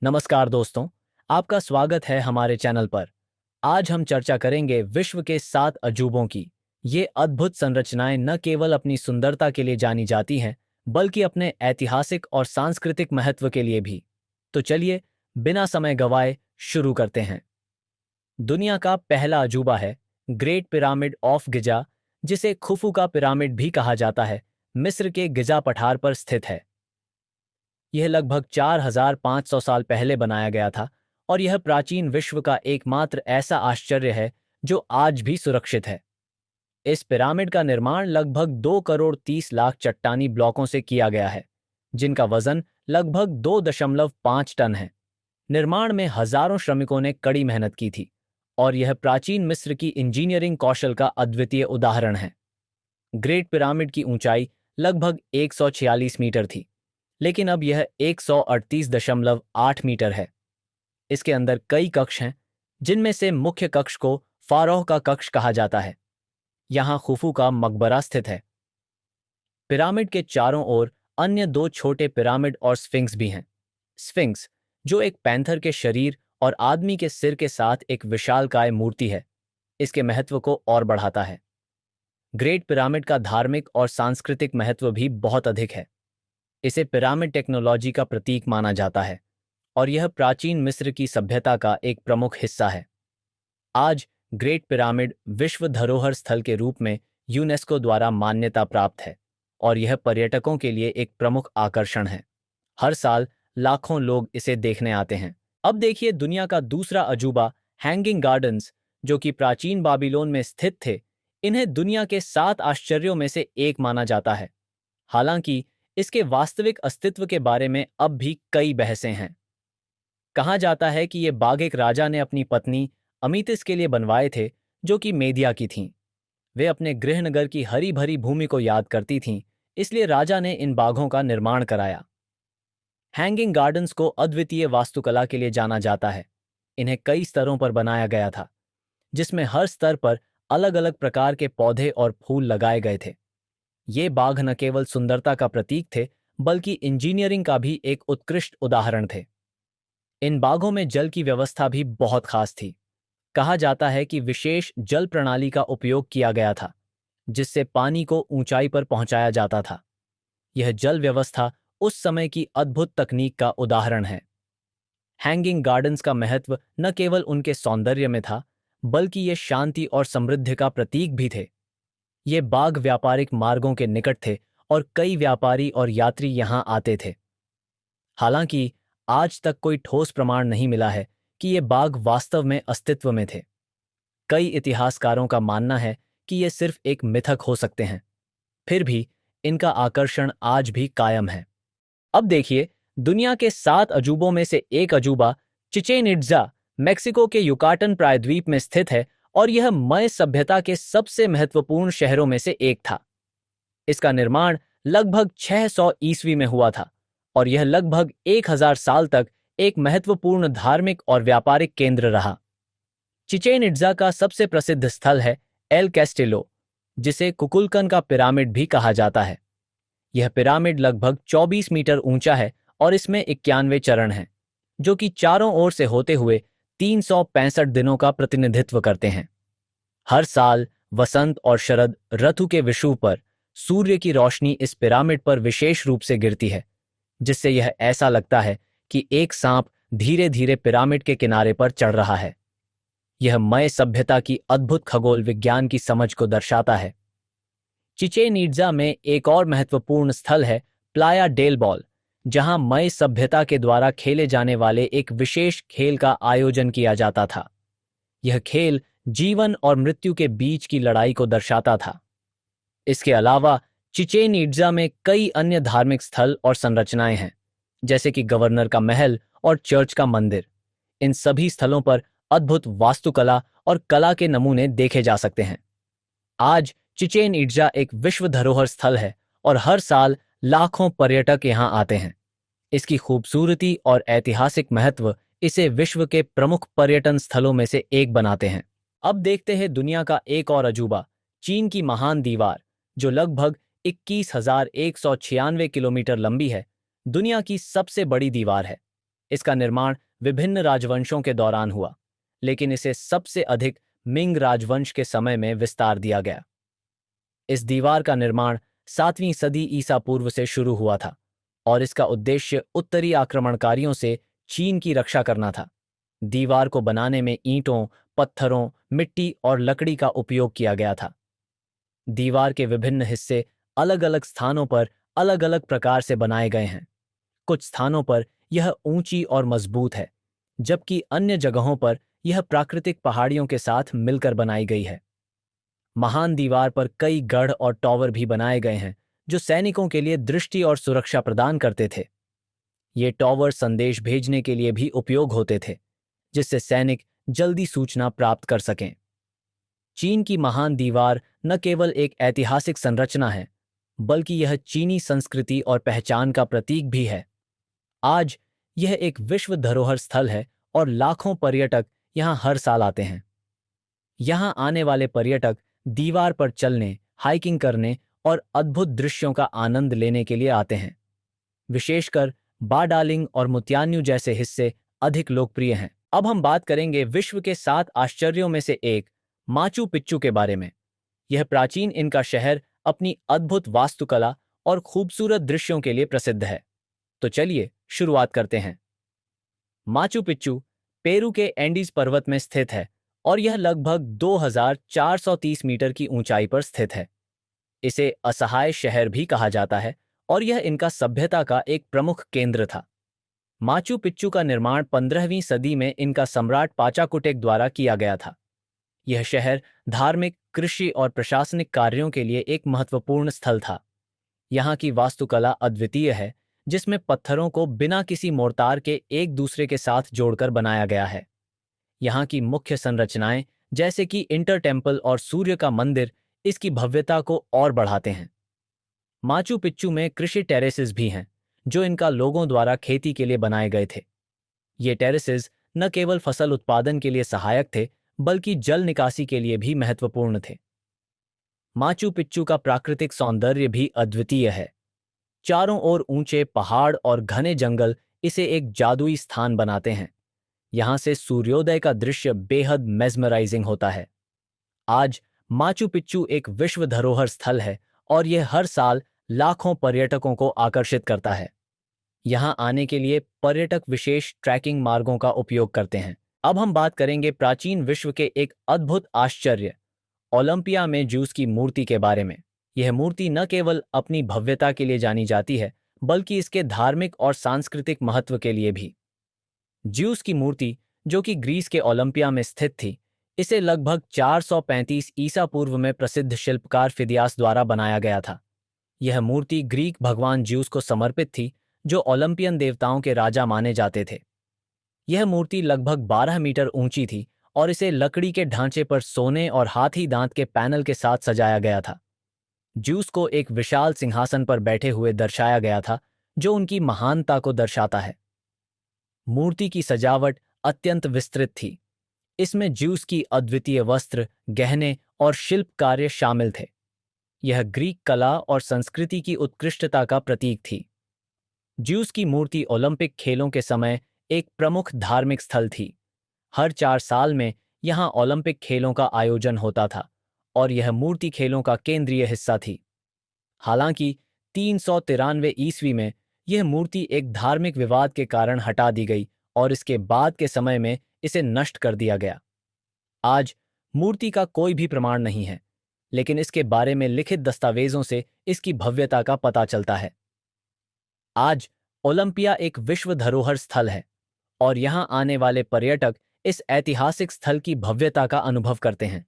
नमस्कार दोस्तों, आपका स्वागत है हमारे चैनल पर। आज हम चर्चा करेंगे विश्व के 7 अजूबों की। ये अद्भुत संरचनाएं न केवल अपनी सुंदरता के लिए जानी जाती हैं, बल्कि अपने ऐतिहासिक और सांस्कृतिक महत्व के लिए भी। तो चलिए, बिना समय गंवाए शुरू करते हैं। दुनिया का पहला अजूबा है ग्रेट पिरामिड ऑफ गिजा, जिसे खुफू का पिरामिड भी कहा जाता है। मिस्र के गिजा पठार पर स्थित है। यह लगभग 4500 साल पहले बनाया गया था और यह प्राचीन विश्व का एकमात्र ऐसा आश्चर्य है जो आज भी सुरक्षित है। इस पिरामिड का निर्माण लगभग 2 करोड़ 30 लाख चट्टानी ब्लॉकों से किया गया है, जिनका वजन लगभग 2.5 टन है। निर्माण में हजारों श्रमिकों ने कड़ी मेहनत की थी और यह प्राचीन मिस्र की इंजीनियरिंग कौशल का अद्वितीय उदाहरण है। ग्रेट पिरामिड की ऊंचाई लगभग 146 मीटर थी, लेकिन अब यह 138.8 मीटर है। इसके अंदर कई कक्ष हैं, जिनमें से मुख्य कक्ष को फारोह का कक्ष कहा जाता है। यहाँ खुफू का मकबरा स्थित है। पिरामिड के चारों ओर अन्य 2 छोटे पिरामिड और स्फिंक्स भी हैं। स्फिंक्स, जो एक पैंथर के शरीर और आदमी के सिर के साथ एक विशालकाय मूर्ति है, इसके महत्व को और बढ़ाता है। ग्रेट पिरामिड का धार्मिक और सांस्कृतिक महत्व भी बहुत अधिक है। इसे पिरामिड टेक्नोलॉजी का प्रतीक माना जाता है और यह प्राचीन मिस्र की सभ्यता का एक प्रमुख हिस्सा है। आज ग्रेट पिरामिड विश्व धरोहर स्थल के रूप में यूनेस्को द्वारा मान्यता प्राप्त है और यह पर्यटकों के लिए एक प्रमुख आकर्षण है। हर साल लाखों लोग इसे देखने आते हैं। अब देखिए दुनिया का दूसरा अजूबा हैंगिंग गार्डन्स, जो कि प्राचीन बाबिलोन में स्थित थे। इन्हें दुनिया के 7 आश्चर्यों में से एक माना जाता है। हालांकि इसके वास्तविक अस्तित्व के बारे में अब भी कई बहसें हैं। कहा जाता है कि ये बाघ एक राजा ने अपनी पत्नी अमीतिस के लिए बनवाए थे, जो कि मेदिया की थीं। वे अपने गृहनगर की हरी भरी भूमि को याद करती थीं, इसलिए राजा ने इन बाघों का निर्माण कराया। हैंगिंग गार्डन्स को अद्वितीय वास्तुकला के लिए जाना जाता है। इन्हें कई स्तरों पर बनाया गया था, जिसमें हर स्तर पर अलग अलग प्रकार के पौधे और फूल लगाए गए थे। ये बाघ न केवल सुंदरता का प्रतीक थे, बल्कि इंजीनियरिंग का भी एक उत्कृष्ट उदाहरण थे। इन बाघों में जल की व्यवस्था भी बहुत खास थी। कहा जाता है कि विशेष जल प्रणाली का उपयोग किया गया था, जिससे पानी को ऊंचाई पर पहुंचाया जाता था। यह जल व्यवस्था उस समय की अद्भुत तकनीक का उदाहरण है। हैंगिंग गार्डन्स का महत्व न केवल उनके सौंदर्य में था, बल्कि ये शांति और समृद्धि का प्रतीक भी थे। ये बाग व्यापारिक मार्गों के निकट थे और कई व्यापारी और यात्री यहां आते थे। हालांकि आज तक कोई ठोस प्रमाण नहीं मिला है कि ये बाग वास्तव में अस्तित्व में थे। कई इतिहासकारों का मानना है कि ये सिर्फ एक मिथक हो सकते हैं। फिर भी इनका आकर्षण आज भी कायम है। अब देखिए दुनिया के 7 अजूबों में से एक अजूबा चिचेन इट्जा मेक्सिको के युकाटन प्रायद्वीप में स्थित है और यह मय सभ्यता के सबसे महत्वपूर्ण शहरों में से एक था। इसका निर्माण लगभग 600 ईस्वी में हुआ था और यह लगभग 1000 साल तक एक महत्वपूर्ण धार्मिक और व्यापारिक केंद्र रहा। चिचेन इट्जा का सबसे प्रसिद्ध स्थल है एल कैस्टिलो, जिसे कुकुलकन का पिरामिड भी कहा जाता है। यह पिरामिड लगभग 24 मीटर ऊंचा है और इसमें 91 चरण हैं, जो कि चारों ओर से होते हुए 365 दिनों का प्रतिनिधित्व करते हैं। हर साल वसंत और शरद ऋतु के विषुव पर सूर्य की रोशनी इस पिरामिड पर विशेष रूप से गिरती है, जिससे यह ऐसा लगता है कि एक सांप धीरे धीरे पिरामिड के किनारे पर चढ़ रहा है। यह मय सभ्यता की अद्भुत खगोल विज्ञान की समझ को दर्शाता है। चिचेन इट्जा में एक और महत्वपूर्ण स्थल है प्लाया डेल बॉल, जहां मय सभ्यता के द्वारा खेले जाने वाले एक विशेष खेल का आयोजन किया जाता था। यह खेल जीवन और मृत्यु के बीच की लड़ाई को दर्शाता था। इसके अलावा चिचेन इट्जा में कई अन्य धार्मिक स्थल और संरचनाएं हैं, जैसे कि गवर्नर का महल और चर्च का मंदिर। इन सभी स्थलों पर अद्भुत वास्तुकला और कला के नमूने देखे जा सकते हैं। आज चिचेन इट्जा एक विश्व धरोहर स्थल है और हर साल लाखों पर्यटक यहां आते हैं। इसकी खूबसूरती और ऐतिहासिक महत्व इसे विश्व के प्रमुख पर्यटन स्थलों में से एक बनाते हैं। अब देखते हैं दुनिया का एक और अजूबा, चीन की महान दीवार, जो लगभग 21,196 किलोमीटर लंबी है। दुनिया की सबसे बड़ी दीवार है। इसका निर्माण विभिन्न राजवंशों के दौरान हुआ, लेकिन इसे सबसे अधिक मिंग राजवंश के समय में विस्तार दिया गया। इस दीवार का निर्माण 7वीं सदी ईसा पूर्व से शुरू हुआ था और इसका उद्देश्य उत्तरी आक्रमणकारियों से चीन की रक्षा करना था। दीवार को बनाने में ईंटों, पत्थरों, मिट्टी और लकड़ी का उपयोग किया गया था। दीवार के विभिन्न हिस्से अलग अलग स्थानों पर अलग अलग प्रकार से बनाए गए हैं। कुछ स्थानों पर यह ऊंची और मजबूत है, जबकि अन्य जगहों पर यह प्राकृतिक पहाड़ियों के साथ मिलकर बनाई गई है। महान दीवार पर कई गढ़ और टॉवर भी बनाए गए हैं, जो सैनिकों के लिए दृष्टि और सुरक्षा प्रदान करते थे। ये टॉवर संदेश भेजने के लिए भी उपयोग होते थे, जिससे सैनिक जल्दी सूचना प्राप्त कर सकें। चीन की महान दीवार न केवल एक ऐतिहासिक संरचना है, बल्कि यह चीनी संस्कृति और पहचान का प्रतीक भी है। आज यह एक विश्व धरोहर स्थल है और लाखों पर्यटक यहाँ हर साल आते हैं। यहाँ आने वाले पर्यटक दीवार पर चलने, हाइकिंग करने और अद्भुत दृश्यों का आनंद लेने के लिए आते हैं। विशेषकर बाडालिंग और मुत्यान्यू जैसे हिस्से अधिक लोकप्रिय हैं। अब हम बात करेंगे विश्व के 7 आश्चर्यों में से एक माचू पिच्चू के बारे में। यह प्राचीन इनका शहर अपनी अद्भुत वास्तुकला और खूबसूरत दृश्यों के लिए प्रसिद्ध है। तो चलिए शुरुआत करते हैं। माचू पिच्चू पेरू के एंडीज पर्वत में स्थित है और यह लगभग 2430 मीटर की ऊंचाई पर स्थित है। इसे असहाय शहर भी कहा जाता है और यह इनका सभ्यता का एक प्रमुख केंद्र था। माचू पिच्चू का निर्माण 15वीं सदी में इनका सम्राट पाचाकुटेक द्वारा किया गया था। यह शहर धार्मिक, कृषि और प्रशासनिक कार्यों के लिए एक महत्वपूर्ण स्थल था। यहाँ की वास्तुकला अद्वितीय है, जिसमें पत्थरों को बिना किसी मोर्टार के एक दूसरे के साथ जोड़कर बनाया गया है। यहाँ की मुख्य संरचनाएं जैसे कि इंटर टेम्पल और सूर्य का मंदिर इसकी भव्यता को और बढ़ाते हैं। माचू पिच्चू में कृषि टेरेसेस भी हैं, जो इनका लोगों द्वारा खेती के लिए बनाए गए थे। ये टेरेसेस न केवल फसल उत्पादन के लिए सहायक थे, बल्कि जल निकासी के लिए भी महत्वपूर्ण थे। माचू पिच्चू का प्राकृतिक सौंदर्य भी अद्वितीय है। चारों ओर ऊंचे पहाड़ और घने जंगल इसे एक जादुई स्थान बनाते हैं। यहाँ से सूर्योदय का दृश्य बेहद मेस्मराइजिंग होता है। आज माचू पिच्चू एक विश्व धरोहर स्थल है और यह हर साल लाखों पर्यटकों को आकर्षित करता है। यहाँ आने के लिए पर्यटक विशेष ट्रैकिंग मार्गों का उपयोग करते हैं। अब हम बात करेंगे प्राचीन विश्व के एक अद्भुत आश्चर्य ओलंपिया में ज्यूस की मूर्ति के बारे में। यह मूर्ति न केवल अपनी भव्यता के लिए जानी जाती है, बल्कि इसके धार्मिक और सांस्कृतिक महत्व के लिए भी। ज्यूस की मूर्ति, जो कि ग्रीस के ओलंपिया में स्थित थी, इसे लगभग 435 ईसा पूर्व में प्रसिद्ध शिल्पकार फिदियास द्वारा बनाया गया था। यह मूर्ति ग्रीक भगवान ज्यूस को समर्पित थी, जो ओलंपियन देवताओं के राजा माने जाते थे। यह मूर्ति लगभग 12 मीटर ऊंची थी और इसे लकड़ी के ढांचे पर सोने और हाथी दांत के पैनल के साथ सजाया गया था। ज्यूस को एक विशाल सिंहासन पर बैठे हुए दर्शाया गया था, जो उनकी महानता को दर्शाता है। मूर्ति की सजावट अत्यंत विस्तृत थी। इसमें ज्यूस की अद्वितीय वस्त्र, गहने और शिल्प कार्य शामिल थे। यह ग्रीक कला और संस्कृति की उत्कृष्टता का प्रतीक थी। ज्यूस की मूर्ति ओलंपिक खेलों के समय एक प्रमुख धार्मिक स्थल थी। हर 4 साल में यहाँ ओलंपिक खेलों का आयोजन होता था और यह मूर्ति खेलों का केंद्रीय हिस्सा थी। हालांकि 393 ईस्वी में यह मूर्ति एक धार्मिक विवाद के कारण हटा दी गई और इसके बाद के समय में इसे नष्ट कर दिया गया। आज मूर्ति का कोई भी प्रमाण नहीं है, लेकिन इसके बारे में लिखित दस्तावेजों से इसकी भव्यता का पता चलता है। आज ओलंपिया एक विश्व धरोहर स्थल है और यहाँ आने वाले पर्यटक इस ऐतिहासिक स्थल की भव्यता का अनुभव करते हैं।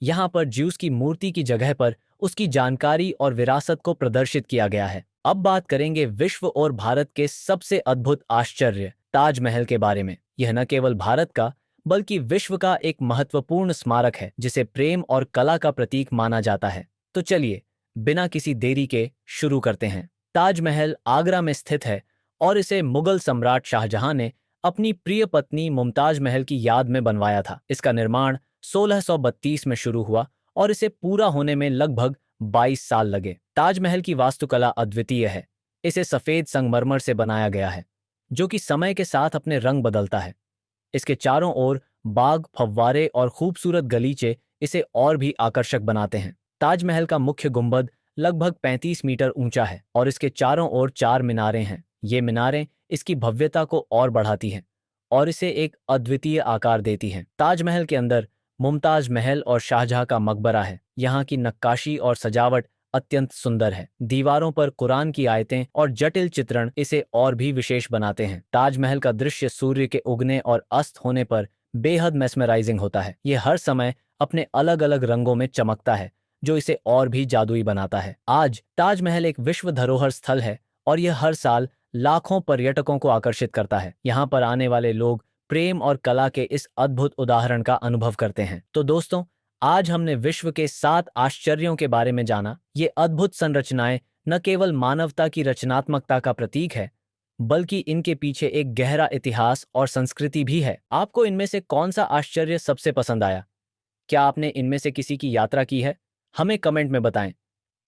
यहाँ पर ज्यूस की मूर्ति की जगह पर उसकी जानकारी और विरासत को प्रदर्शित किया गया है। अब बात करेंगे विश्व और भारत के सबसे अद्भुत आश्चर्य ताजमहल के बारे में। यह न केवल भारत का, बल्कि विश्व का एक महत्वपूर्ण स्मारक है, जिसे प्रेम और कला का प्रतीक माना जाता है। तो चलिए बिना किसी देरी के शुरू करते हैं। ताजमहल आगरा में स्थित है और इसे मुगल सम्राट शाहजहां ने अपनी प्रिय पत्नी मुमताज महल की याद में बनवाया था। इसका निर्माण 1632 में शुरू हुआ और इसे पूरा होने में लगभग 22 साल लगे। ताजमहल की वास्तुकला अद्वितीय है। इसे सफेद संगमरमर से बनाया गया है, जो कि समय के साथ अपने रंग बदलता है। इसके चारों ओर बाग, फव्वारे और खूबसूरत गलीचे इसे और भी आकर्षक बनाते हैं। ताजमहल का मुख्य गुंबद लगभग 35 मीटर ऊंचा है और इसके चारों ओर 4 मीनारें हैं। ये मीनारें इसकी भव्यता को और बढ़ाती हैं और इसे एक अद्वितीय आकार देती हैं। ताजमहल के अंदर मुमताज महल और शाहजहां का मकबरा है। यहाँ की नक्काशी और सजावट अत्यंत सुंदर है। दीवारों पर कुरान की आयतें और जटिल चित्रण इसे और भी विशेष बनाते हैं। ताजमहल का दृश्य सूर्य के उगने और अस्त होने पर बेहद मेस्मराइजिंग होता है। ये हर समय अपने अलग अलग रंगों में चमकता है, जो इसे और भी जादुई बनाता है। आज ताजमहल एक विश्व धरोहर स्थल है और यह हर साल लाखों पर्यटकों को आकर्षित करता है। यहाँ पर आने वाले लोग प्रेम और कला के इस अद्भुत उदाहरण का अनुभव करते हैं। तो दोस्तों, आज हमने विश्व के 7 आश्चर्यों के बारे में जाना। ये अद्भुत संरचनाएं न केवल मानवता की रचनात्मकता का प्रतीक है, बल्कि इनके पीछे एक गहरा इतिहास और संस्कृति भी है। आपको इनमें से कौन सा आश्चर्य सबसे पसंद आया? क्या आपने इनमें से किसी की यात्रा की है? हमें कमेंट में बताएं।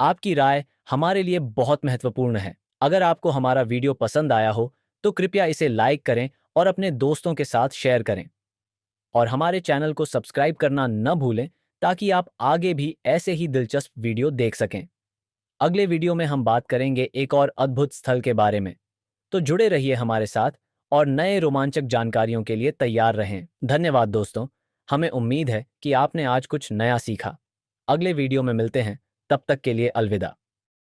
आपकी राय हमारे लिए बहुत महत्वपूर्ण है। अगर आपको हमारा वीडियो पसंद आया हो, तो कृपया इसे लाइक करें और अपने दोस्तों के साथ शेयर करें। और हमारे चैनल को सब्सक्राइब करना न भूलें, ताकि आप आगे भी ऐसे ही दिलचस्प वीडियो देख सकें। अगले वीडियो में हम बात करेंगे एक और अद्भुत स्थल के बारे में। तो जुड़े रहिए हमारे साथ और नए रोमांचक जानकारियों के लिए तैयार रहें। धन्यवाद दोस्तों। हमें उम्मीद है कि आपने आज कुछ नया सीखा। अगले वीडियो में मिलते हैं। तब तक के लिए अलविदा।